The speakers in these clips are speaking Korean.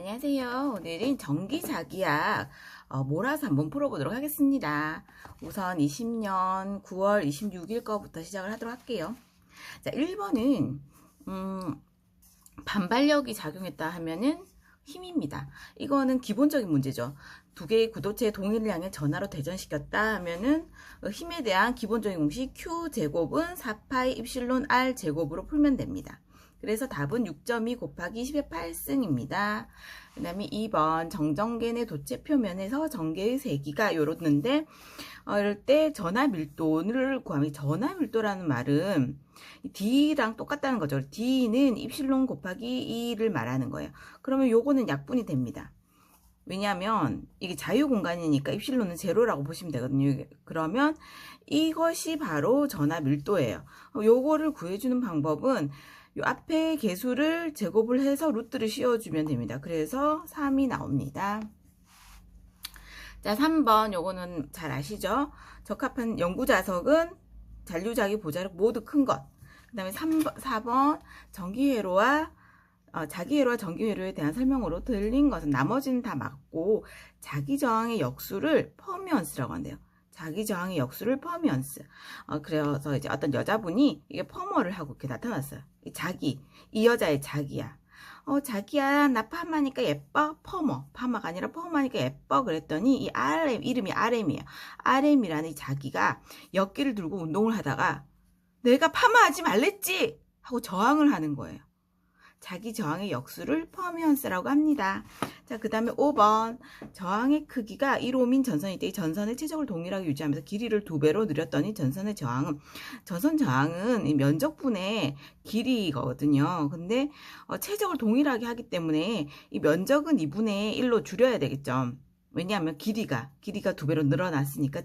안녕하세요. 오늘은 전기자기약 몰아서 한번 풀어보도록 하겠습니다. 우선 20년 9월 26일 거부터 시작을 하도록 할게요. 자, 1번은 반발력이 작용했다 하면은 힘입니다. 이거는 기본적인 문제죠. 두 개의 구도체의 동일을 향해 전하로 대전시켰다 하면은 힘에 대한 기본적인 공식 Q제곱은 4파이 입실론 R 제곱으로 풀면 됩니다. 그래서 답은 6.2 곱하기 10의 8승입니다. 그 다음에 2번 정전계 도체 표면에서 전개의 세기가 이렇는데 이럴 때 전하 밀도를 구하면, 전하 밀도라는 말은 D랑 똑같다는 거죠. D는 입실론 곱하기 2를 말하는 거예요. 그러면 요거는 약분이 됩니다. 왜냐하면 이게 자유 공간이니까 입실론은 제로라고 보시면 되거든요. 그러면 이것이 바로 전하 밀도예요. 요거를 구해주는 방법은 요 앞에 개수를 제곱을 해서 루트를 씌워주면 됩니다. 그래서 3이 나옵니다. 자, 3번 요거는 잘 아시죠? 적합한 영구자석은 잔류자기 보자력 모두 큰 것. 그 다음에 4번 전기회로와 자기회로와 전기회로에 대한 설명으로 틀린 것은 나머지는 다 맞고 자기저항의 역수를 퍼미언스라고 한대요. 자기저항의 역수를 퍼미언스. 그래서 이제 어떤 여자분이 이게 퍼머를 하고 이렇게 나타났어요. 이 여자의 자기야. 자기야, 나 파마니까 예뻐? 파마가 아니라 퍼머하니까 예뻐? 그랬더니 이 RM, 이름이 RM이에요. RM이라는 이 자기가 역기를 들고 운동을 하다가 내가 파마하지 말랬지! 하고 저항을 하는 거예요. 자기 저항의 역수를 퍼미언스라고 합니다. 자, 그 다음에 5번 저항의 크기가 1옴인 전선일 때 이 전선의 최적을 동일하게 유지하면서 길이를 2배로 늘렸더니 전선 저항은 이 면적분의 길이거든요. 근데 최적을 동일하게 하기 때문에 이 면적은 2분의 1로 줄여야 되겠죠. 왜냐하면 길이가 2배로 늘어났으니까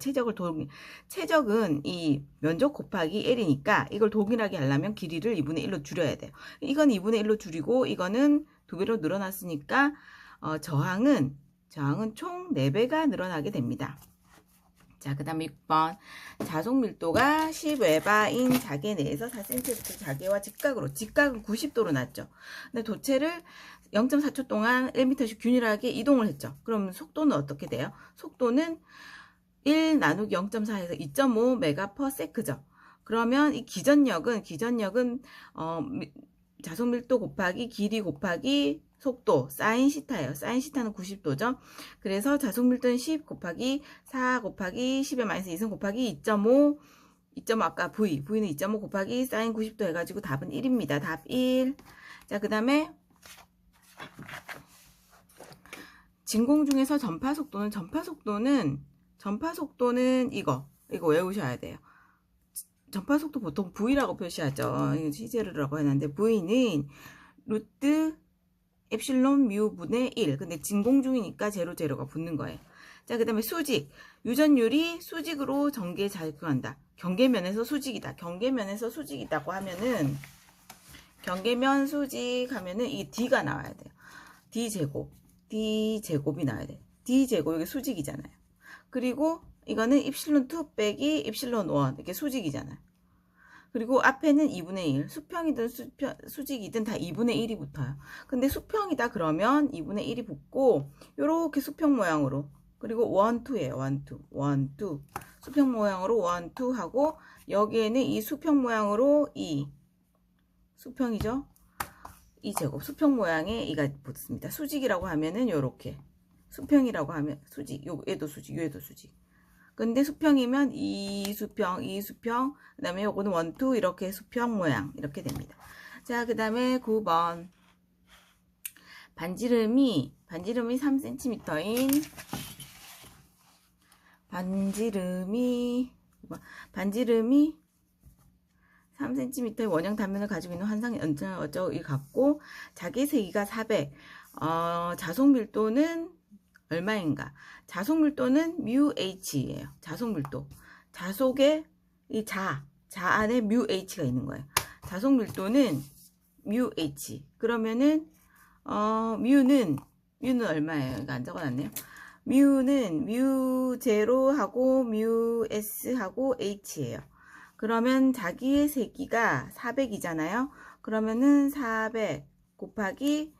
최적은 이 면적 곱하기 L이니까 이걸 동일하게 하려면 길이를 2분의 1로 줄여야 돼요. 이건 2분의 1로 줄이고 이거는 2배로 늘어났으니까 저항은 총 4배가 늘어나게 됩니다. 자, 그 다음에 6번 자속 밀도가 10웨바인 자개 내에서 4cm 자개와 직각은 90도로 났죠. 근데 도체를 0.4초 동안 1m씩 균일하게 이동을 했죠. 그럼 속도는 어떻게 돼요? 속도는 1 나누기 0.4에서 2.5 메가퍼세크죠. 그러면 이 기전력은 자속 밀도 곱하기 길이 곱하기 속도 사인 시타예요. 사인 시타는 90도죠. 그래서 자속 밀도는 10 곱하기 4 곱하기 10의 마이너스 2승 곱하기 2.5 아까 V는 2.5 곱하기 사인 90도 해가지고 답은 1입니다. 답 1. 자, 그 다음에 진공 중에서 전파 속도는 이거 외우셔야 돼요. 전파 속도 보통 V라고 표시하죠. 이거 C제로라고 했는데 V는 루트 엡실론 뮤분의 1. 근데 진공 중이니까 제로가 붙는 거예요. 자, 그 다음에 수직. 유전율이 수직으로 전개에 작용한다. 경계면에서 수직이다. 경계면에서 수직이다고 하면은 경계면 수직하면은 이 D가 나와야 돼요. D제곱이 나와야 돼요. D제곱, 이게 수직이잖아요. 그리고 이거는 입실론 2 빼기 입실론 1. 이렇게 수직이잖아요. 그리고 앞에는 2분의 1. 수평이든 수직이든 다 2분의 1이 붙어요. 근데 수평이다 그러면 2분의 1이 붙고, 요렇게 수평 모양으로. 그리고 1, 2예요. 1, 2. 수평 모양으로 1, 2 하고, 여기에는 이 수평 모양으로 2. 수평이죠? 이 제곱. 수평 모양에 2가 붙습니다. 수직이라고 하면은 요렇게. 수평이라고 하면 수직. 얘도 수직, 얘도 수직. 근데 수평이면 이 수평, 그 다음에 요거는 1, 2 이렇게 수평 모양 이렇게 됩니다. 자, 그 다음에 9번 반지름이 3cm인 반지름이 3cm의 원형 단면을 가지고 있는 환상 어쩌고 갖고 자기 세기가 400. 자속 밀도는 얼마인가? 자속 밀도는 μh예요. 자속 밀도. 자속에 이 자 안에 μh가 있는 거예요. 자속 밀도는 μh. 그러면은 μ는 얼마예요? 이거 안 적어놨네요. μ는 μ0하고 μs하고 h예요. 그러면 자기의 세기가 400이잖아요. 그러면은 400 곱하기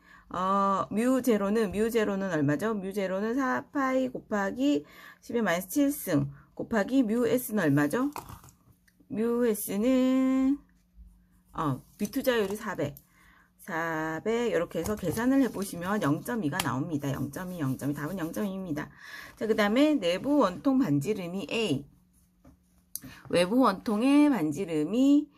뮤 제로는 얼마죠? 뮤제로는 4파이 곱하기 10의 마이너스 7승 곱하기 뮤s는 얼마죠? 뮤s는 비투자율이 400 이렇게 해서 계산을 해보시면 0.2가 나옵니다. 0.2 답은 0.2입니다. 자, 그 다음에 내부 원통 반지름이 A, 외부 원통의 반지름이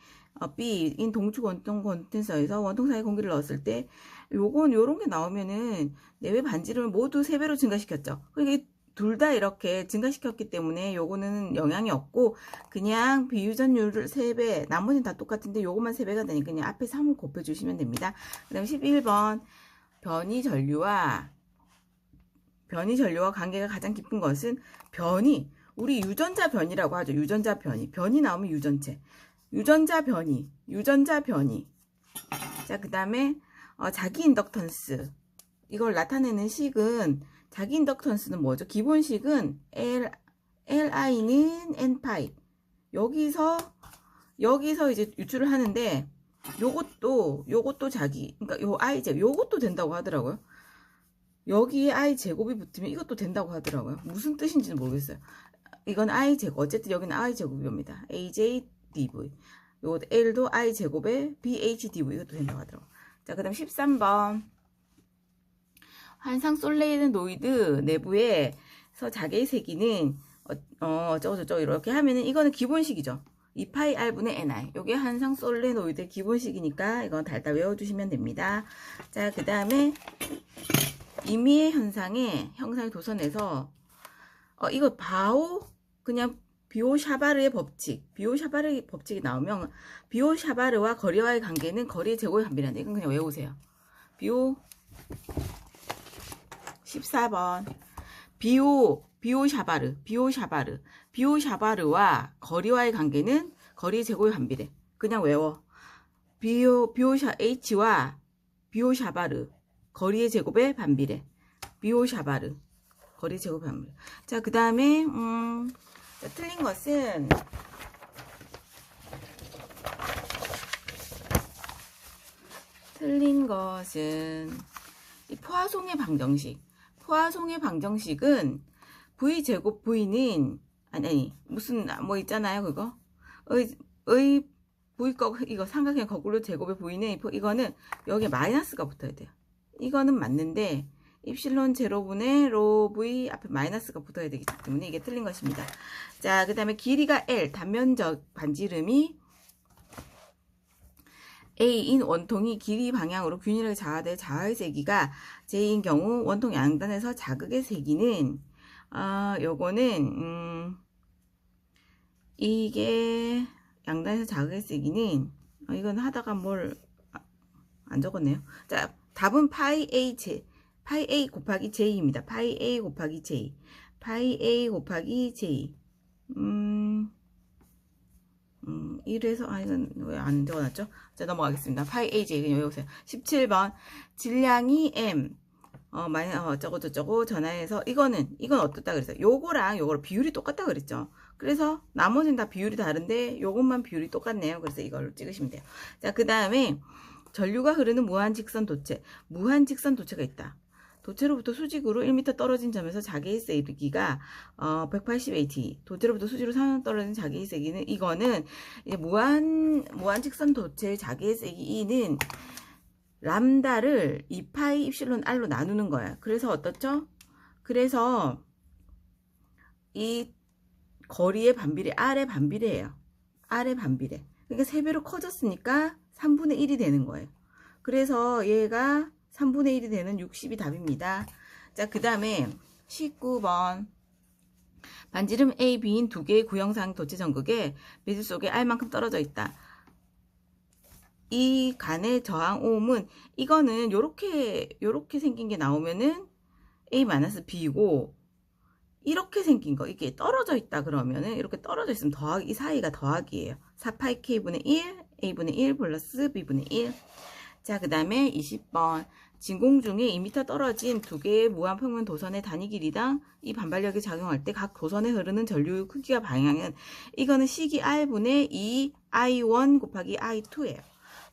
B인 동축 원통 콘덴서에서 원통 사이에 공기를 넣었을 때 요런 게 나오면은 내외 반지름을 모두 3배로 증가시켰죠. 그러니까 둘 다 이렇게 증가시켰기 때문에 요거는 영향이 없고 그냥 비유전율을 3배, 나머지는 다 똑같은데 요것만 3배가 되니까 그냥 앞에 3을 곱해주시면 됩니다. 그 다음에 11번 변이 전류와 관계가 가장 깊은 것은 우리 유전자 변이라고 하죠. 유전자 변이 나오면 유전체, 유전자 변이. 자, 그 다음에 자기 인덕턴스, 이걸 나타내는 식은, 자기 인덕턴스는 뭐죠? 기본식은 Li는 N파이. 여기서 이제 유출을 하는데, 요것도 자기, 그러니까 요 I 제곱, 요것도 된다고 하더라고요. 여기에 I 제곱이 붙으면 이것도 된다고 하더라고요. 무슨 뜻인지는 모르겠어요. 이건 I 제곱, 어쨌든 여기는 I 제곱입니다. AJDV. 요것도 L도 I 제곱에 BHDV, 이것도 된다고 하더라고요. 자, 그 다음 13번. 환상 솔레노이드 내부에서 자개의 세기는 어쩌고저쩌고 이렇게 하면은 이거는 기본식이죠. 2파이 R분의 NI. 요게 환상 솔레노이드의 기본식이니까 이건 달달 외워주시면 됩니다. 자, 그 다음에 임의의 형상의 도선에서 이거 그냥 비오-샤바르의 법칙이 나오면 비오-샤바르와 거리와의 관계는 거리의 제곱에 반비례한다. 이건 그냥 외우세요. 14번 비오-샤바르와 거리와의 관계는 거리의 제곱에 반비례. 그냥 외워. H와 비오-샤바르 거리의 제곱에 반비례. 비오-샤바르 거리의 제곱에 반비례. 자, 그 다음에 틀린 것은 이 포화송의 방정식은 V제곱 V는 무슨 뭐 있잖아요. 그거 V 거 이거 삼각형 거꾸로 제곱의 V는 이거는 여기에 마이너스가 붙어야 돼요. 이거는 맞는데 입실론 제로분의 로 V 앞에 마이너스가 붙어야 되기 때문에 이게 틀린 것입니다. 자, 그 다음에 길이가 L, 단면적 반지름이 A인 원통이 길이 방향으로 균일하게 자화돼 자화의 세기가 J인 경우 원통 양단에서 자극의 세기는 요거는 이게 양단에서 자극의 세기는 이건 하다가 뭘 안 적었네요. 자, 답은 파이 A 곱하기 J입니다. 파이 A 곱하기 J. 이래서 이건 왜 안 적어놨죠? 자, 넘어가겠습니다. 파이 AJ 그냥 외우세요. 17번 질량이 M 어쩌고저쩌고 전화해서 이건 어떻다 그랬어요? 요거랑 요거랑 비율이 똑같다 그랬죠? 그래서 나머지는 다 비율이 다른데 요것만 비율이 똑같네요. 그래서 이걸 찍으시면 돼요. 자, 그 다음에 전류가 흐르는 무한직선 도체가 있다. 도체로부터 수직으로 1m 떨어진 점에서 자기의 세기가 180 도체로부터 수직으로 3m 떨어진 자기의 세기는 이거는 이제 무한직선 도체의 자기의 세기 E는 람다를 2파이 입실론 R로 나누는 거야. 그래서 어떻죠? 그래서 이 거리의 반비례 R의 반비례예요. R의 반비례. 그러니까 3배로 커졌으니까 3분의 1이 되는 거예요. 그래서 얘가 3분의 1이 되는 60이 답입니다. 자, 그 다음에 19번 반지름 A, B인 두 개의 구형상 도체 전극에 매질 속에 R만큼 떨어져 있다. 이 간의 저항 오음은 이거는 요렇게 생긴 게 나오면은 A-B이고 이렇게 생긴 거 이게 떨어져 있다 그러면은 이렇게 떨어져 있으면 이 사이가 더하기예요. 4파이 K분의 1 A분의 1 플러스 B분의 1. 자, 그 다음에 20번 진공 중에 2m 떨어진 두 개의 무한평면 도선의 단위 길이당 이 반발력이 작용할 때 각 도선에 흐르는 전류 크기와 방향은 이거는 식이 R분의 2 I1 곱하기 I2예요.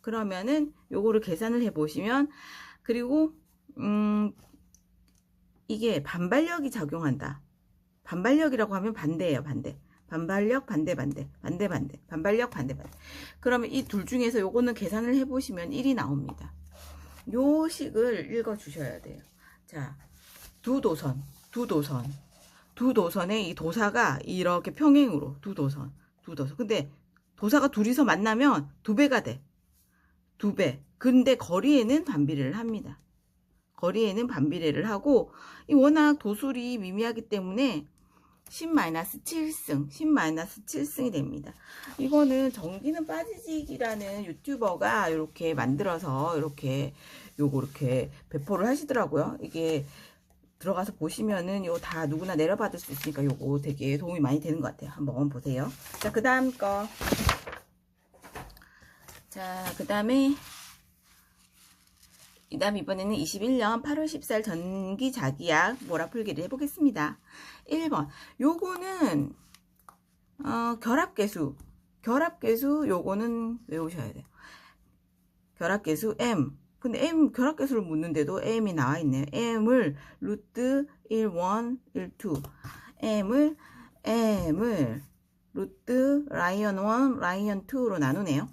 그러면은 요거를 계산을 해 보시면 그리고 이게 반발력이 작용한다. 반발력이라고 하면 반대예요, 반대. 반발력, 반대, 반대, 반대, 반대, 반발력, 반대, 반대. 그러면 이 둘 중에서 요거는 계산을 해보시면 1이 나옵니다. 요 식을 읽어 주셔야 돼요. 자, 두 도선의 이 도사가 이렇게 평행으로 두 도선. 근데 도사가 둘이서 만나면 두 배가 돼. 두 배. 근데 거리에는 반비례를 합니다. 거리에는 반비례를 하고, 이 워낙 도술이 미미하기 때문에 10-7승, 10-7승이 됩니다. 이거는 전기는 빠지직이라는 유튜버가 이렇게 만들어서 이렇게 요거 이렇게 배포를 하시더라고요. 이게 들어가서 보시면은 요 다 누구나 내려받을 수 있으니까 요거 되게 도움이 많이 되는 것 같아요. 한번 보세요. 자, 그 다음 거. 자, 그 다음에 이번에는 21년 8월 14일 전기 자기약 몰아풀기를 해보겠습니다. 1번. 요거는, 결합계수 요거는 외우셔야 돼요. 결합계수 M. 근데 결합계수를 묻는데도 M이 나와 있네요. M을 루트 1, 1, 1, 2. M을 루트 라이언 1, 라이언 2로 나누네요.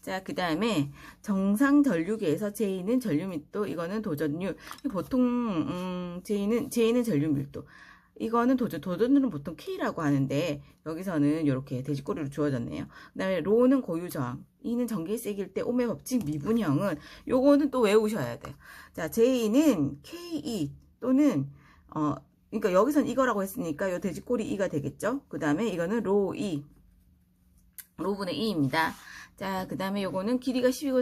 자, 그 다음에 정상 전류계에서 J는 전류 밀도, 이거는 도전율. 보통 J는 전류 밀도. 이거는 도전율은 보통 K라고 하는데 여기서는 이렇게 돼지꼬리로 주어졌네요. 그 다음에 로는 고유 저항, E는 전기의 세기일 때 오음의 법칙 미분형은 요거는 또 외우셔야 돼요. 자, J는 KE 또는 그러니까 여기선 이거라고 했으니까 요 돼지꼬리 E가 되겠죠. 그 다음에 이거는 로 E, 로분의 E입니다. 자, 그 다음에 요거는 길이가 10이고,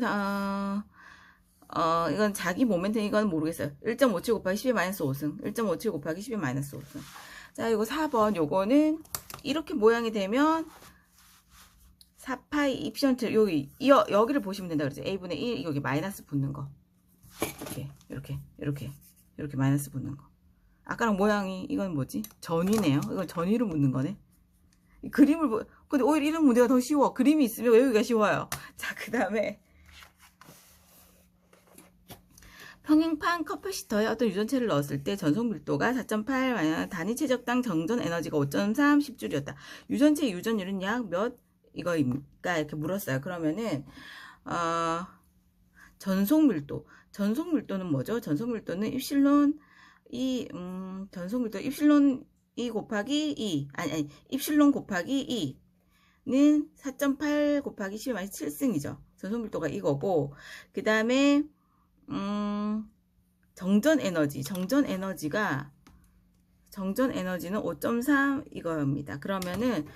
이건 자기 모멘텀, 이건 모르겠어요. 1.57 곱하기 10의 마이너스 5승. 1.57 곱하기 10의 마이너스 5승. 자, 요거 4번, 요거는 이렇게 모양이 되면 4파이 입션트, 여기를 보시면 된다 그랬죠. A분의 1, 여기 마이너스 붙는 거. 이렇게 마이너스 붙는 거. 아까랑 모양이, 이건 뭐지? 전위네요. 이건 전위로 묻는 거네. 그림을 근데 오히려 이런 문제가 더 쉬워. 그림이 있으면 외우기가 쉬워요. 자, 그 다음에 평행판 커패시터에 어떤 유전체를 넣었을 때 전속 밀도가 4.8 단위 최적당 정전 에너지가 5.3 10줄이었다. 유전체 유전율은 약 몇 이거입니까? 이렇게 물었어요. 그러면은 전속 밀도는 뭐죠? 전속 밀도는 입실론 전속 밀도 입실론 2 곱하기 2 입실론 곱하기 2는 4.8 곱하기 10의 마이너스 7승이죠. 전속 밀도가 이거고, 그 다음에 정전 에너지는 5.3 이거입니다. 그러면은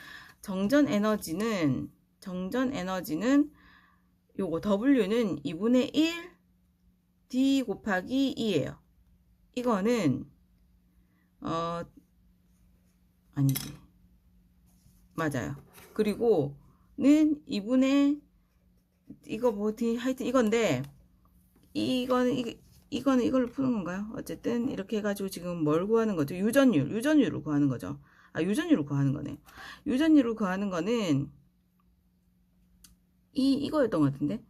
정전 에너지는 요거 W는 2분의 1 D 곱하기 2예요. 이거는 아니지. 맞아요. 그리고는 2분의 이거 뭐 하여튼 이건데 이거는 이걸로 푸는 건가요? 어쨌든 이렇게 해가지고 지금 뭘 구하는 거죠? 유전율을 구하는 거죠. 유전율을 구하는 거네. 유전율을 구하는 거는 이거였던 것 같은데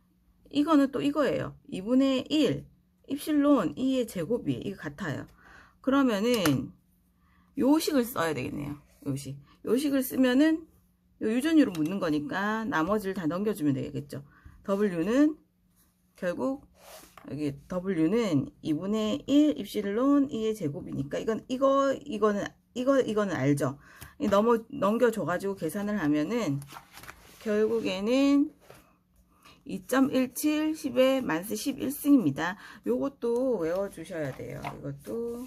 이거는 또 이거예요. 2분의 1 입실론 2의 제곱이 이거 같아요. 그러면은 요식을 써야 되겠네요. 요식을 쓰면은 유전율을 묻는 거니까 나머지를 다 넘겨주면 되겠죠. W는 결국 여기 W는 2분의 1 입실론 2의 제곱이니까 이거는 알죠. 넘겨줘가지고 계산을 하면은 결국에는 2.17 10의 마이너스 11승입니다. 요것도 외워주셔야 돼요. 이것도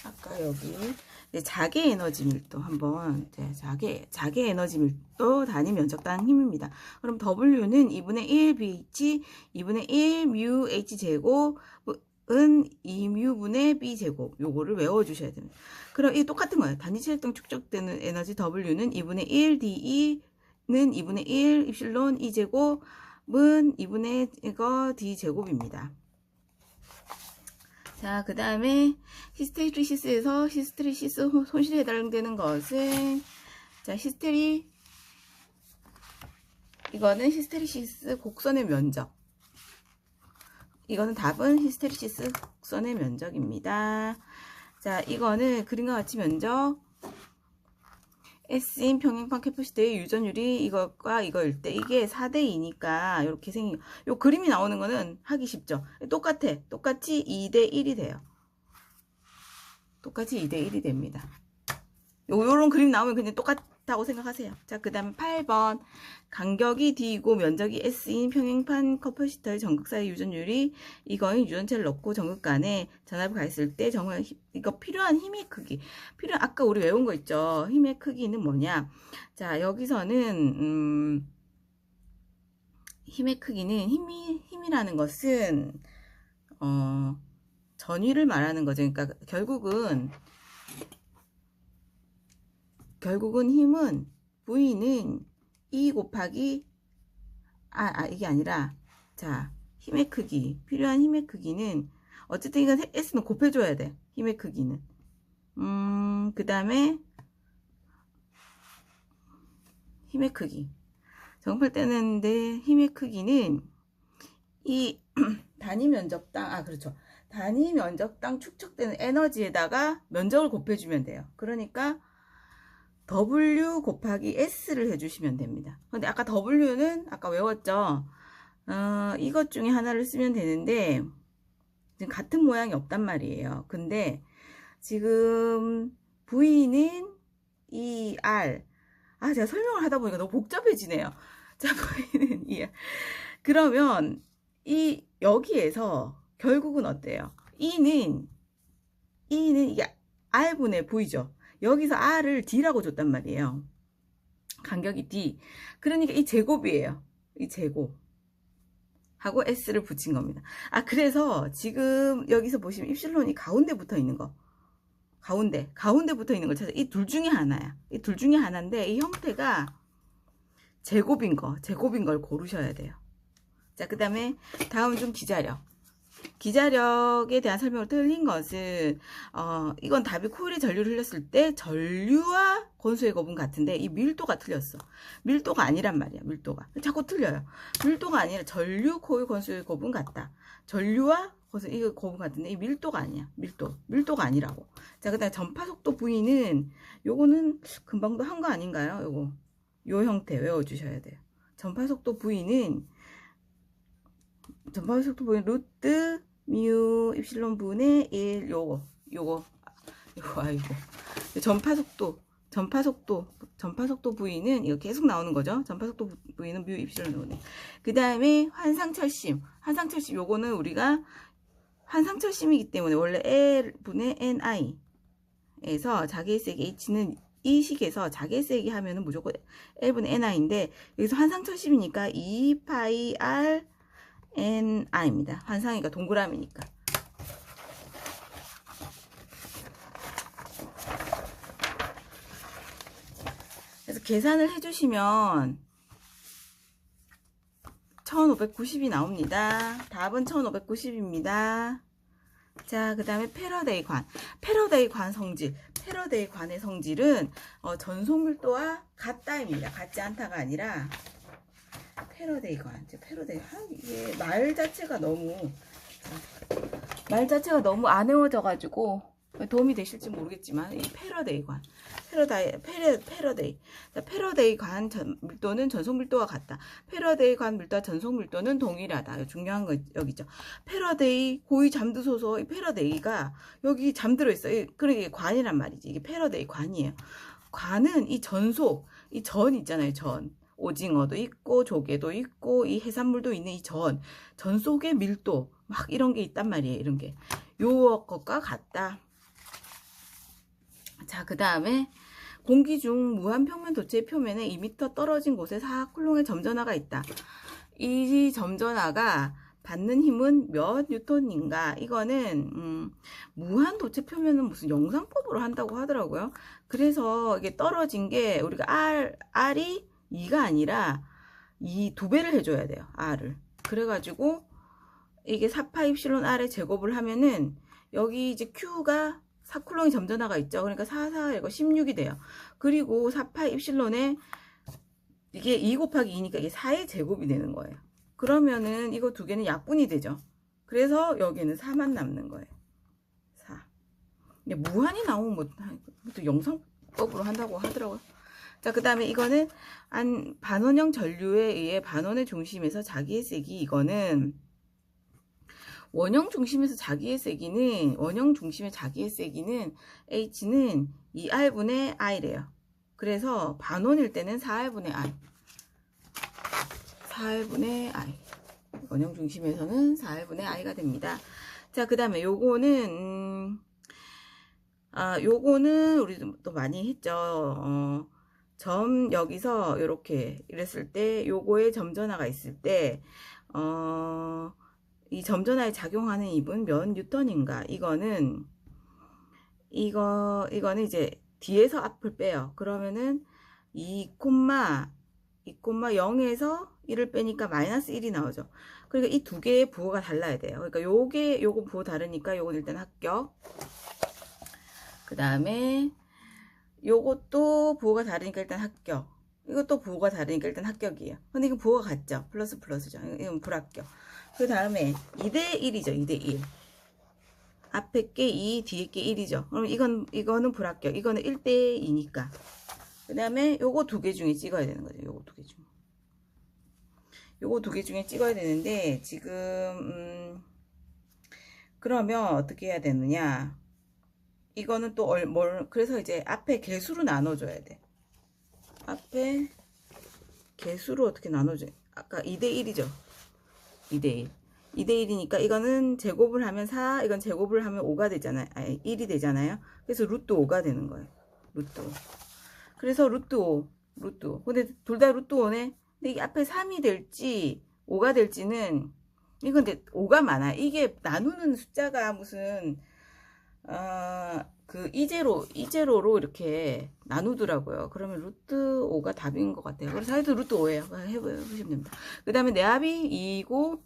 아까 여기 자개 에너지 밀도 한번 자개 에너지 밀도 단위 면적당 힘입니다. 그럼 W는 2분의 1 BH 2분의 1 뮤 H 제곱은 2뮤분의 B 제곱. 요거를 외워주셔야 됩니다. 그럼 이 똑같은 거예요. 단위 체력당 축적되는 에너지 W는 2분의 1 DE는 2분의 1 입실론 E 제곱은 2분의 이거 D 제곱입니다. 자, 그 다음에 히스테리시스에서 히스테리시스 손실에 해당되는 것은, 자, 이거는 히스테리시스 곡선의 면적. 이거는 답은 히스테리시스 곡선의 면적입니다. 자, 이거는 그림과 같이 면적. S인 평행판 캐퍼시티의 유전율이 이것과 이거일 때 이게 4대2니까 이렇게 생긴 요 그림이 나오는 거는 하기 쉽죠. 똑같아. 똑같이 2대1이 돼요. 똑같이 2대1이 됩니다. 요런 그림 나오면 그냥 똑같다고 생각하세요. 자, 그 다음에 8번. 간격이 D이고 면적이 S인 평행판 커퍼시터의 전극사의 유전율이 이거는 유전체를 넣고 전극 간에 전압을 가했을 때 이거 필요한 힘의 크기. 아까 우리 외운 거 있죠. 힘의 크기는 뭐냐. 자, 여기서는, 힘의 크기는 힘이라는 것은, 전위를 말하는 거죠. 그러니까 결국은 힘은 V는 E 곱하기 이게 아니라 자 힘의 크기 필요한 힘의 크기는 어쨌든 이건 S는 곱해줘야 돼. 힘의 크기는 그 다음에 힘의 크기 정팔 떼는데 힘의 크기는 이 단위 면적당 그렇죠. 단위 면적당 축적되는 에너지에다가 면적을 곱해주면 돼요. 그러니까 W 곱하기 S를 해주시면 됩니다. 근데 아까 W는 아까 외웠죠? 이것 중에 하나를 쓰면 되는데 지금 같은 모양이 없단 말이에요. 근데 지금 V는 이 R 제가 설명을 하다 보니까 너무 복잡해지네요. 자, V는 이 R 그러면 여기에서 결국은 어때요? E는 이게 R분의 V죠. 여기서 R을 D라고 줬단 말이에요. 간격이 D. 그러니까 이 제곱이에요. 이 제곱. 하고 S를 붙인 겁니다. 그래서 지금 여기서 보시면 입실론이 가운데 붙어 있는 거. 가운데 붙어 있는 걸 찾아. 이 둘 중에 하나야. 이 둘 중에 하나인데 이 형태가 제곱인 걸 고르셔야 돼요. 자, 그 다음에 다음은 좀 기자력에 대한 설명을 틀린 것은 이건 답이 코일에 전류를 흘렸을 때 전류와 건수의 곱은 같은데 이 밀도가 틀렸어. 밀도가 아니란 말이야. 밀도가 자꾸 틀려요. 밀도가 아니라 전류 코일 건수의 곱은 같다. 전류와 건수 이거 곱은 같은데 이 밀도가 아니야. 밀도가 아니라고. 자, 그다음에 전파속도 V는 요거는 금방도 한 거 아닌가요? 요 형태 외워주셔야 돼요. 전파속도 V는 전파속도 보이는 루트 뮤 입실론 분의 1 요거 전파속도 V는 이거 계속 나오는 거죠. 전파속도 V는 뮤 입실론 분의 그 다음에 환상철심 요거는 우리가 환상철심이기 때문에 원래 L분의 NI 에서 자기세기 H는 이 식에서 자기세기 하면은 무조건 L분의 NI인데 여기서 환상철심이니까 2파이 R NI입니다. 환상이니까 동그라미니까. 그래서 계산을 해주시면 1590이 나옵니다. 답은 1590입니다. 자, 그 다음에 패러데이 관 성질. 패러데이 관의 성질은 전속밀도와 같다입니다. 같지 않다가 아니라 패러데이 관. 이게 말 자체가 너무 안 외워져가지고 도움이 되실지 모르겠지만 이 패러데이 관. 패러데이. 자, 패러데이 관 밀도는 전속 밀도와 같다. 패러데이 관 밀도와 전속 밀도는 동일하다. 중요한 거 여기죠. 패러데이 고이 잠드소서. 이 패러데이가 여기 잠들어 있어요. 그러니까 관이란 말이지. 이게 패러데이 관이에요. 관은 이 전속, 이 전 있잖아요. 전. 오징어도 있고 조개도 있고 이 해산물도 있는 이 전 속의 밀도 막 이런 게 있단 말이에요. 이런 게 요것과 같다. 자, 그 다음에 공기 중 무한평면 도체의 표면에 2m 떨어진 곳에 4쿨롱의 점전화가 있다. 이 점전화가 받는 힘은 몇 뉴턴인가? 이거는 무한 도체 표면은 무슨 영상법으로 한다고 하더라고요. 그래서 이게 떨어진 게 우리가 R이 2가 아니라 2배를 해줘야 돼요. R을. 그래가지고 이게 4파 입실론 R의 제곱을 하면은 여기 이제 Q가 사쿨롱이 점전화가 있죠. 그러니까 4, 4, 이거 16이 돼요. 그리고 4파 입실론에 이게 2 곱하기 2니까 이게 4의 제곱이 되는 거예요. 그러면은 이거 두 개는 약분이 되죠. 그래서 여기는 4만 남는 거예요. 4. 근데 무한히 나오면 뭐, 또 영상법으로 한다고 하더라고요. 자, 그 다음에 이거는 반원형 전류에 의해 반원의 중심에서 자기의 세기, 이거는 원형 중심에서 자기의 세기는, 원형 중심의 자기의 세기는 H는 2R분의 I래요. 그래서 반원일 때는 4R분의 I. 4R분의 I. 원형 중심에서는 4R분의 I가 됩니다. 자, 그 다음에 요거는, 요거는 우리도 또 많이 했죠. 점 여기서 이렇게 이랬을 때 요거에 점전화가 있을 때 이 점전화에 작용하는 입은 몇 뉴턴인가. 이거는 이제 뒤에서 앞을 빼요. 그러면은 2,0에서 1을 빼니까 마이너스 1이 나오죠. 그러니까 이 두 개의 부호가 달라야 돼요. 그러니까 요거 부호 다르니까 요건 일단 합격. 그 다음에 요것도 부호가 다르니까 일단 합격. 이것도 부호가 다르니까 일단 합격이에요. 근데 이건 부호가 같죠? 플러스 플러스죠. 이건 불합격. 그 다음에 2대 1이죠. 2대 1. 앞에 게 2, 뒤에 게 1이죠. 그럼 이거는 불합격. 이거는 1대 2니까. 그 다음에 요거 두 개 중에 찍어야 되는 거죠. 요거 두 개 중에. 요거 두 개 중에 찍어야 되는데, 지금, 그러면 어떻게 해야 되느냐. 이거는 또 그래서 이제 앞에 개수로 나눠줘야 돼. 앞에 개수로 어떻게 나눠줘요? 아까 2대 1이죠. 2대 1. 2대 1이니까 이거는 제곱을 하면 4, 이건 제곱을 하면 5가 되잖아요. 아니, 1이 되잖아요. 그래서 루트 5가 되는 거예요. 루트 5. 그래서 루트 5. 근데 둘 다 루트 5네. 근데 이게 앞에 3이 될지 5가 될지는, 이건 근데 5가 많아요. 이게 나누는 숫자가 무슨 그 이제로로 이렇게 나누더라고요. 그러면 루트 5가 답인 것 같아요. 그래서 하여튼 루트 5예요. 해보시면 됩니다. 그 다음에 내합이 2이고,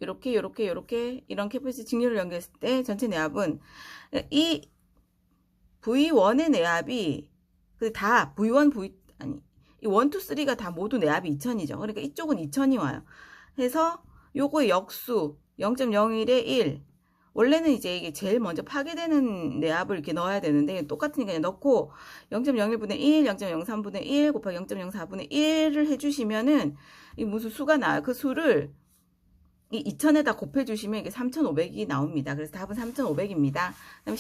이렇게 이런 캐패시티 직렬을 연결했을 때 전체 내합은 이 V1의 내합이 다 V1, 이 1, 2, 3가 다 모두 내합이 2000이죠. 그러니까 이쪽은 2000이 와요. 해서 요거의 역수 0.01에 1. 원래는 이제 이게 제일 먼저 파괴되는 내합을 이렇게 넣어야 되는데, 똑같으니까 그냥 넣고 0.01분의 1, 0.03분의 1 곱하기 0.04분의 1을 해주시면은 이 무슨 수가 나와요. 그 수를 이 2000에다 곱해주시면 이게 3500이 나옵니다. 그래서 답은 3500입니다. 그 다음에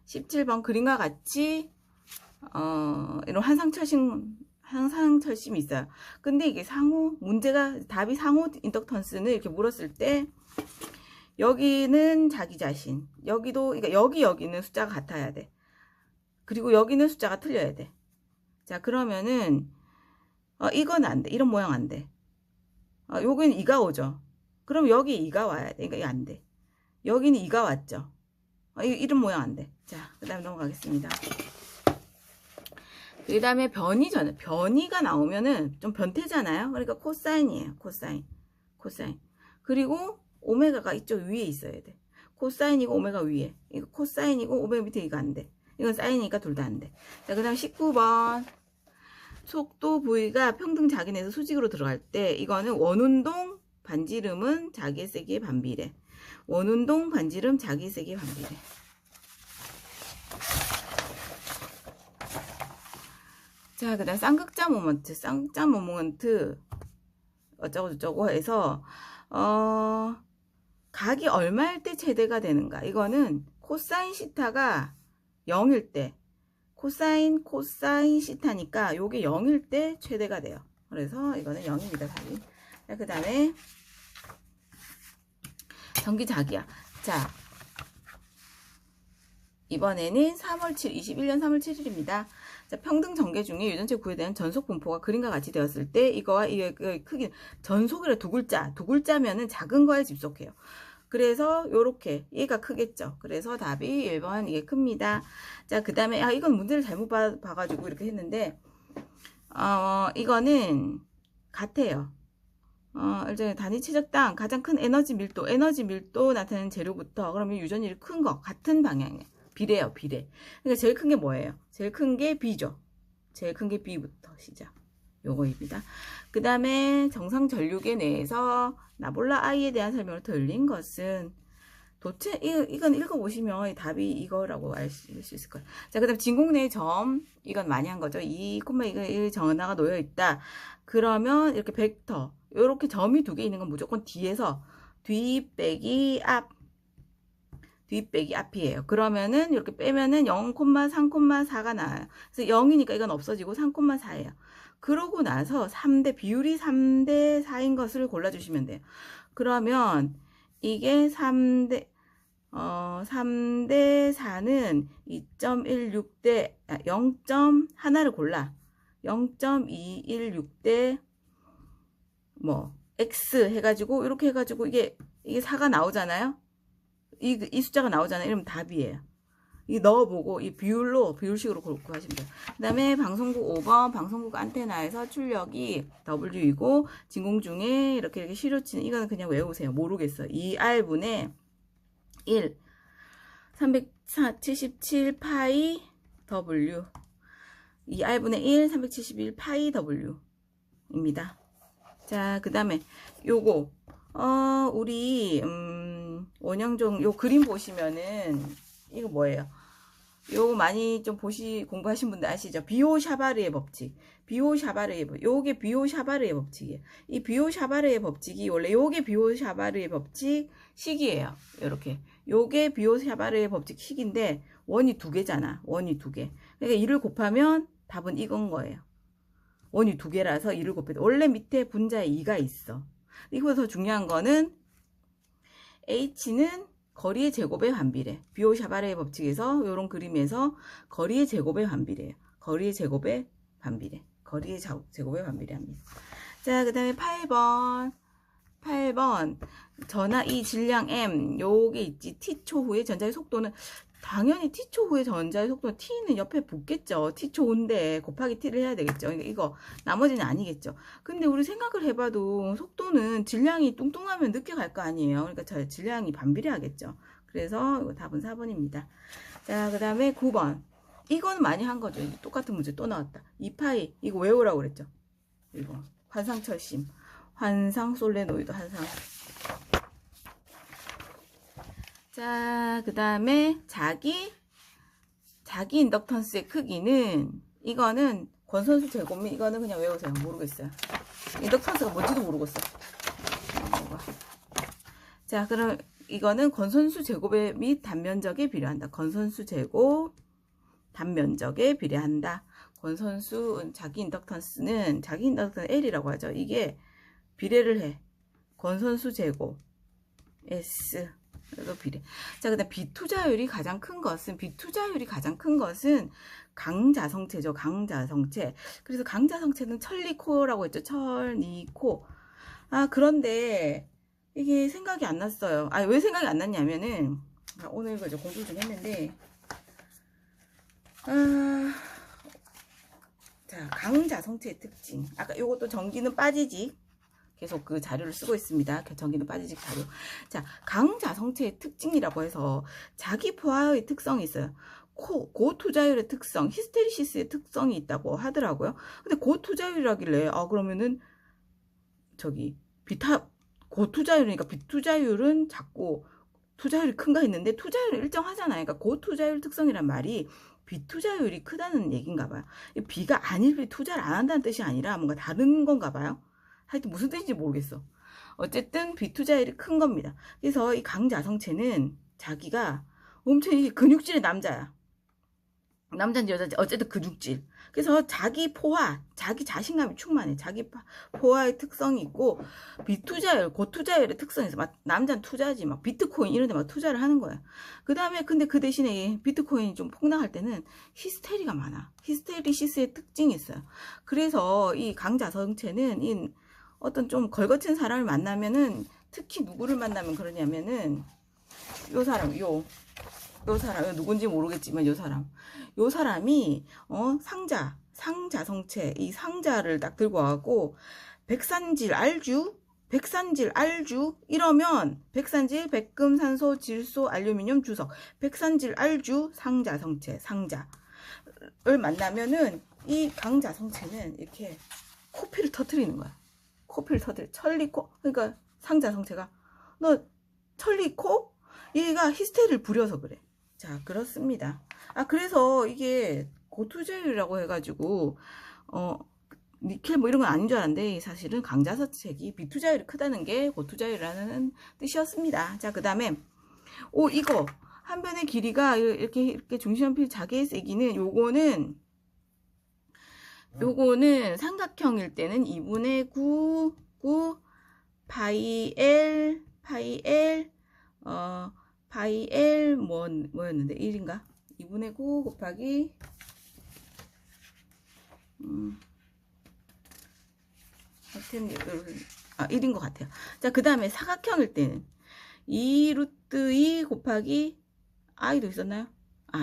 17번 그림과 같이 이런 항상철심이 있어요. 근데 이게 답이 상호 인덕턴스는 이렇게 물었을 때, 여기는 자기 자신, 여기도, 그러니까 여기는 숫자가 같아야 돼. 그리고 여기는 숫자가 틀려야 돼. 자, 그러면은, 이건 안 돼. 이런 모양 안 돼. 여기는 2가 오죠. 그럼 여기 2가 와야 돼. 그러니까 이거 안 돼. 여기는 2가 왔죠. 이런 모양 안 돼. 자, 그 다음에 넘어가겠습니다. 그 다음에 변이가 나오면은 좀 변태잖아요. 그러니까 코사인이에요. 코사인. 그리고 오메가가 이쪽 위에 있어야 돼. 코사인이고 오메가 위에. 이거 코사인이고 오메가 밑에 이거 안 돼. 이건 사인이니까 둘 다 안 돼. 자, 그 다음 19번. 속도 V가 평등 자기내에서 수직으로 들어갈 때, 이거는 원운동 반지름은 자기의 세기에 반비례. 원운동 반지름 자기의 세기에 반비례. 자, 그 다음 쌍극자 모먼트 어쩌고저쩌고 해서 각이 얼마일 때 최대가 되는가. 이거는 코사인 시타가 0일 때, 코사인 시타니까 요게 0일 때 최대가 돼요. 그래서 이거는 0입니다. 답이. 자, 그 다음에 전기자기야. 자, 이번에는 21년 3월 7일입니다. 자, 평등 전개 중에 유전체 구에 대한 전속 분포가 그림과 같이 되었을 때, 이거와 이의 크기, 전속이라 두 글자면은 작은 거에 집속해요. 그래서 요렇게 얘가 크겠죠. 그래서 답이 1번 이게 큽니다. 자, 그 다음에 이건 문제를 잘못 봐가지고 이렇게 했는데, 이거는 같아요. 일종의 단위 최적당 가장 큰 에너지 밀도 나타내는 재료부터 그러면 유전율이 큰 거 같은 방향이에요. 비례요, 비례. 그러니까 제일 큰 게 뭐예요? 제일 큰 게 B죠. 제일 큰 게 B부터 시작. 요거입니다. 그 다음에 정상 전류계 내에서 나볼라 I에 대한 설명을 들린 것은 도체, 이건 읽어보시면 답이 이거라고 알 수 있을 거예요. 자, 그 다음 진공 내의 점, 이건 많이 한 거죠. 2,1 전화가 놓여 있다. 그러면 이렇게 벡터, 이렇게 점이 두 개 있는 건 무조건 뒤에서 뒤 빼기 앞이에요. 그러면은 이렇게 빼면은 0,3,4가 나와요. 그래서 0이니까 이건 없어지고 3,4예요. 그러고 나서 비율이 3대 4인 것을 골라주시면 돼요. 그러면 이게 3대 4는 2.16대 0.1를 골라. 0.216대 뭐 X 해가지고 이렇게 해가지고 이게 4가 나오잖아요. 이 숫자가 나오잖아요. 이러면 답이에요. 이 넣어보고 이 비율식으로 구하시면 돼요. 그 다음에 방송국 5번 방송국 안테나에서 출력이 W이고 진공 중에 이렇게 시료치는 이거는 그냥 외우세요. 모르겠어. 2R분의 1 377 파이 W 2R분의 1 371 파이 W 입니다. 자, 그 다음에 요거 우리 원형종 요 그림 보시면은 이거 뭐예요? 요거 많이 좀 공부하신 분들 아시죠? 비오-샤바르의 법칙. 요게 비오-샤바르의 법칙이에요. 이 비오-샤바르의 법칙이 원래 요게 비오-샤바르의 법칙 식이에요. 요렇게. 요게 비오-샤바르의 법칙 식인데 원이 두 개잖아. 원이 두 개. 그러니까 2를 곱하면 답은 이건 거예요. 원이 두 개라서 2를 곱해도 원래 밑에 분자에 2가 있어. 이거보다 더 중요한 거는 H는 거리의 제곱에 반비례. 비오-샤바르의 법칙에서 이런 그림에서 거리의 제곱에 반비례예요. 거리의 제곱에 반비례. 거리의 제곱에 반비례합니다. 자, 그 다음에 8번 전하 이 질량 M 요게 있지. T초 후의 전자의 속도는 당연히 T초 후의 전자의 속도는 T는 옆에 붙겠죠. T초인데 곱하기 T를 해야 되겠죠. 그러니까 이거 나머지는 아니겠죠. 근데 우리 생각을 해봐도 속도는 질량이 뚱뚱하면 늦게 갈 거 아니에요. 그러니까 질량이 반비례하겠죠. 그래서 이거 답은 4번입니다. 자, 그 다음에 9번. 이건 많이 한 거죠. 똑같은 문제 또 나왔다. 2파이 이거 외우라고 그랬죠. 이거 환상철심, 환상솔레노이드 환상. 자, 그 다음에 자기 인덕턴스의 크기는 이거는 권선수 제곱면 이거는 그냥 외우세요. 모르겠어요. 인덕턴스가 뭔지도 모르겠어. 자, 그럼 이거는 권선수 제곱에 및 단면적에 비례한다. 권선수 제곱 단면적에 비례한다. 권선수 자기 인덕턴스는 L이라고 하죠. 이게 비례를 해. 권선수 제곱 S 그래도 비례. 자, 그다음 비투자율이 가장 큰 것은 강자성체죠. 강자성체. 그래서 강자성체는 천리코라고 했죠. 천리코. 그런데 이게 생각이 안 났어요. 왜 생각이 안 났냐면은 오늘 그저 공부 좀 했는데 자, 강자성체의 특징. 아까 요것도 전기는 빠지지. 계속 그 자료를 쓰고 있습니다. 전기는 빠지직 자료. 자, 강자성체의 특징이라고 해서 자기 포화의 특성이 있어요. 고투자율의 특성, 히스테리시스의 특성이 있다고 하더라고요. 근데 고투자율이라길래 그러면은 고투자율이니까 비투자율은 작고 투자율이 큰가 했는데 투자율이 일정하잖아요. 그러니까 고투자율 특성이란 말이 비투자율이 크다는 얘기인가 봐요. 비가 아닐 투자를 안 한다는 뜻이 아니라 뭔가 다른 건가 봐요. 하여튼 무슨 뜻인지 모르겠어. 어쨌든 비투자율이 큰 겁니다. 그래서 이 강자성체는 자기가 엄청 근육질의 남자야. 남자인지 여자인지 어쨌든 근육질. 그래서 자기 포화, 자기 자신감이 충만해. 자기 포화의 특성이 있고 비투자율, 고투자율의 특성이 있어. 남자는 투자지 비트코인 이런 데 투자를 하는 거야. 그 다음에 근데 그 대신에 비트코인이 좀 폭락할 때는 히스테리가 많아. 히스테리시스의 특징이 있어요. 그래서 이 강자성체는 어떤 좀 걸거친 사람을 만나면은 특히 누구를 만나면 그러냐면은 요 사람 누군지 모르겠지만 요 사람이 상자성체 이 상자를 딱 들고 와갖고 백산질 알주 백산질, 알주 이러면 백산질, 백금, 산소, 질소, 알루미늄, 주석, 백산질, 알주, 상자성체, 상자를 만나면은 이 강자성체는 이렇게 코피를 터뜨리는 거야. 코피를 터뜨려. 천리코, 그러니까 상자성체가 너 천리코? 얘가 히스테리를 부려서 그래. 자, 그렇습니다. 그래서 이게 고투제율이라고 해가지고 니켈 뭐 이런 건 아닌 줄 알았는데 사실은 강자서책이 비투자율이 크다는 게 고투자율이라는 뜻이었습니다. 자, 그 다음에 이거 한 변의 길이가 이렇게 중심연필 자개의 세기는 요거는 삼각형일 때는 2분의 9 파이 L 뭐였는데 1인가? 2분의 9 곱하기 하여튼 1인 것 같아요. 자, 그 다음에 사각형일 때는 2 루트 2 곱하기 i도 있었나요?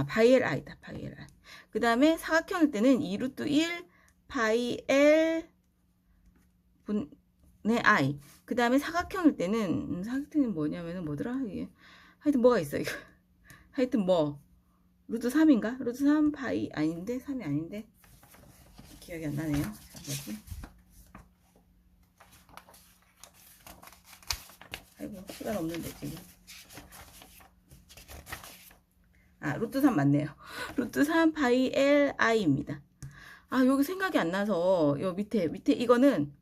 파이 L i다. 파이 L i. 그 다음에 사각형일 때는 2 루트 1 파이 L 분의 i. 그 다음에 사각형일 때는 사각형이 뭐냐면은 뭐더라 이게. 하여튼 뭐가 있어 이거. 하여튼 뭐 루트 3인가? 루트 3 파이 아닌데 3이 아닌데 기억이 안 나네요. 자, 뭐지? 아이고 시간 없는데 지금. 루트 3 맞네요. 루트 3 파이 L i입니다. 여기 생각이 안 나서 요 밑에 이거는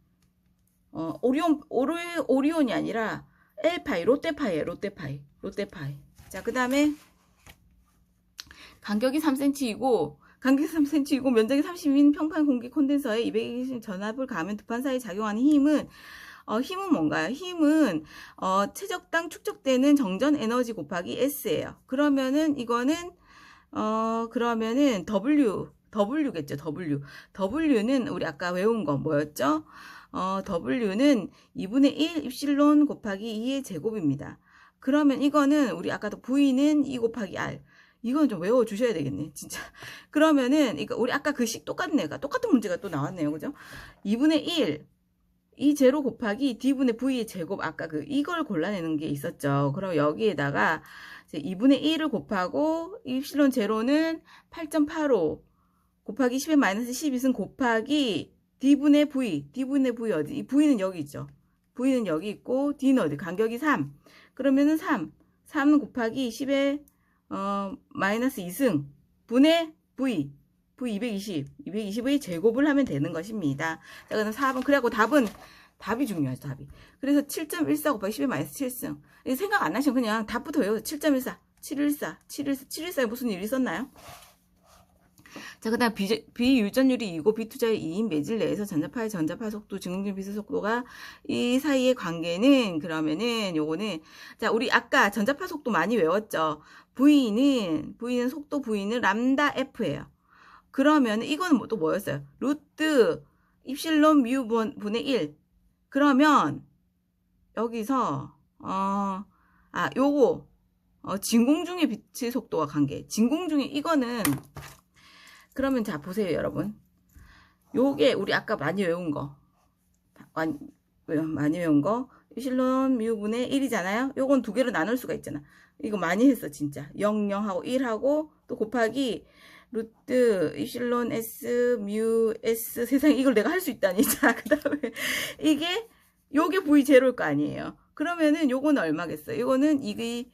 오리온이 아니라 L파이, 롯데파이에요. 롯데파이. 자, 그 다음에 간격이 3cm이고 면적이 30인 평판 공기 콘덴서에 220 전압을 가하면 두 판 사이에 작용하는 힘은 뭔가요? 힘은 최적당 축적되는 정전 에너지 곱하기 S예요. 그러면은 이거는 그러면은 W겠죠. W는 우리 아까 외운 거 뭐였죠? W는 2분의 1 입실론 곱하기 2의 제곱입니다. 그러면 이거는 우리 아까도 V는 2 곱하기 R. 이건 좀 외워주셔야 되겠네, 진짜. 그러면은, 우리 아까 그 식 똑같네요. 똑같은 문제가 또 나왔네요. 그죠? 2분의 1, 이 제로 곱하기 D분의 V의 제곱, 아까 이걸 골라내는 게 있었죠. 그럼 여기에다가 2분의 1을 곱하고, 입실론 제로는 8.85 곱하기 10의 마이너스 12승 곱하기 D분의 V 어디? 이 V는 여기 있죠. V는 여기 있고, D는 어디? 간격이 3. 그러면은 3 곱하기 10의 마이너스 2승 분의 V 220의 제곱을 하면 되는 것입니다. 자, 그럼 4번. 그래갖고 답이 중요하죠, 답이. 그래서 7.14 곱하기 10의 마이너스 7승. 생각 안 나시면 그냥 답부터 외워서 7.14, 714에 무슨 일이 있었나요? 자, 그 다음 비유전율이 2고 비투자율이 2인 매질 내에서 전자파의 전자파 속도, 증응준 비스 속도가 이 사이의 관계는 그러면은 요거는 자, 우리 아까 전자파 속도 많이 외웠죠. V는 속도 V는 람다 F예요. 그러면 이거는 또 뭐였어요? 루트 입실론 뮤 분의 1. 그러면 여기서 요거 진공중의 빛의 속도와 관계. 진공중의 이거는 그러면 자 보세요 여러분. 요게 우리 아까 많이 외운 거 입실론 뮤분의 1이잖아요. 요건 두 개로 나눌 수가 있잖아. 이거 많이 했어 진짜. 0, 0하고 1하고 또 곱하기 루트 입실론 S 뮤 S. 세상에 이걸 내가 할 수 있다니. 자, 그 다음에 요게 V 제로일 거 아니에요. 그러면은 요거는 얼마겠어요? 이거는 2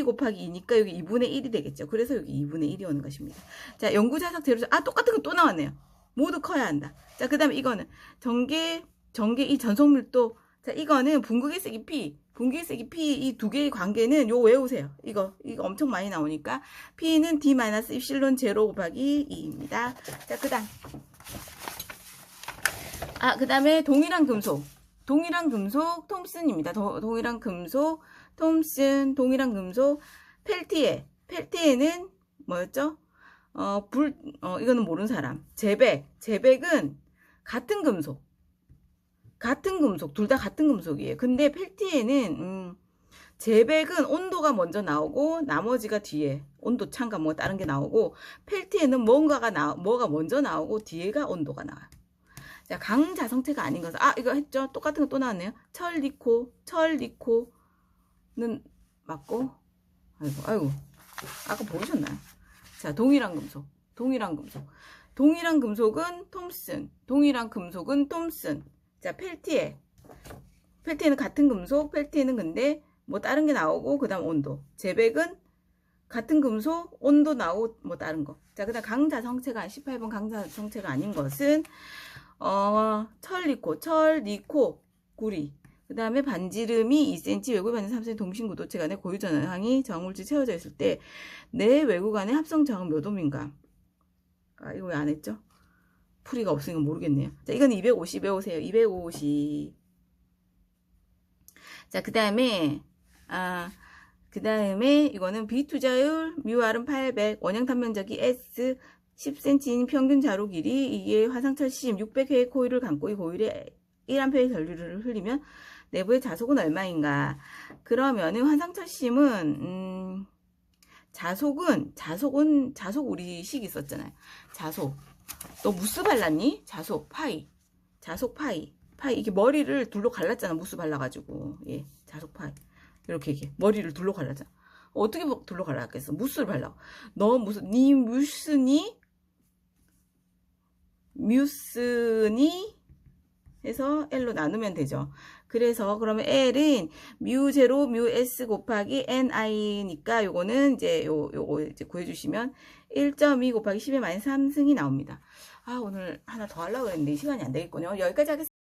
곱하기 2니까 여기 2분의 1이 되겠죠. 그래서 여기 2분의 1이 오는 것입니다. 자, 연구자석 제로. 똑같은 거 또 나왔네요. 모두 커야 한다. 자, 그 다음에 이거는 전개 이 전속밀도. 자, 이거는 분극의 세기 P 이 두 개의 관계는 요 외우세요. 이거 엄청 많이 나오니까 P는 D 마이너스 입실론 제로 곱하기 2입니다. 자, 그 다음에 동일한 금속 톰슨입니다. 동일한 금속 톰슨, 동일한 금속 펠티에는 뭐였죠? 이거는 모르는 사람. 제백은 같은 금속, 둘 다 같은 금속이에요. 근데 펠티에는 제백은 온도가 먼저 나오고 나머지가 뒤에 온도 차인가 뭐 다른 게 나오고, 펠티에는 뭐가 먼저 나오고 뒤에가 온도가 나와요. 자, 강자성체가 아닌 것은, 아, 이거 했죠? 똑같은 거 또 나왔네요. 철리코는 맞고, 아이고, 아까 보이셨나요? 자, 동일한 금속. 동일한 금속은 톰슨. 동일한 금속은 톰슨. 자, 펠티에는 같은 금속, 펠티에는 근데 뭐 다른 게 나오고, 그 다음 온도. 제백은 같은 금속, 온도 나오고, 뭐 다른 거. 자, 그 다음 강자성체가, 18번 강자성체가 아닌 것은, 철리코, 구리. 그 다음에 반지름이 2cm, 외구 반지 3cm 동신 구도체 간의 고유 전항이 저항물질 채워져 있을 때, 내 외구 간의 합성 저항 몇 옴인가? 아, 이거 왜 안 했죠? 풀이가 없으니까 모르겠네요. 자, 이건 250 외우세요. 250. 자, 그 다음에, 이거는 비투자율, 뮤R은 800, 원형탄 면적이 S, 10cm인 평균 자루 길이, 이게 화상철심 600회의 코일을 감고 이 코일에 1A의 전류를 흘리면 내부의 자속은 얼마인가? 그러면은 화상철심은, 자속 우리 식 있었잖아요. 자속. 너 무스 발랐니? 자속 파이. 이게 머리를 둘로 갈랐잖아. 무스 발라가지고. 예, 자속 파이. 이렇게 머리를 둘로 갈랐잖아. 어떻게 둘로 갈랐겠어? 무스를 발라. 너 무슨 니 뮤스니 해서 L로 나누면 되죠. 그래서 그러면 L은 뮤0 뮤S 곱하기 NI니까 요거는 이제 요거 이제 구해주시면 1.2 곱하기 10의 마이너스 3승이 나옵니다. 아, 오늘 하나 더 하려고 했는데 시간이 안 되겠군요. 여기까지 하겠습니다.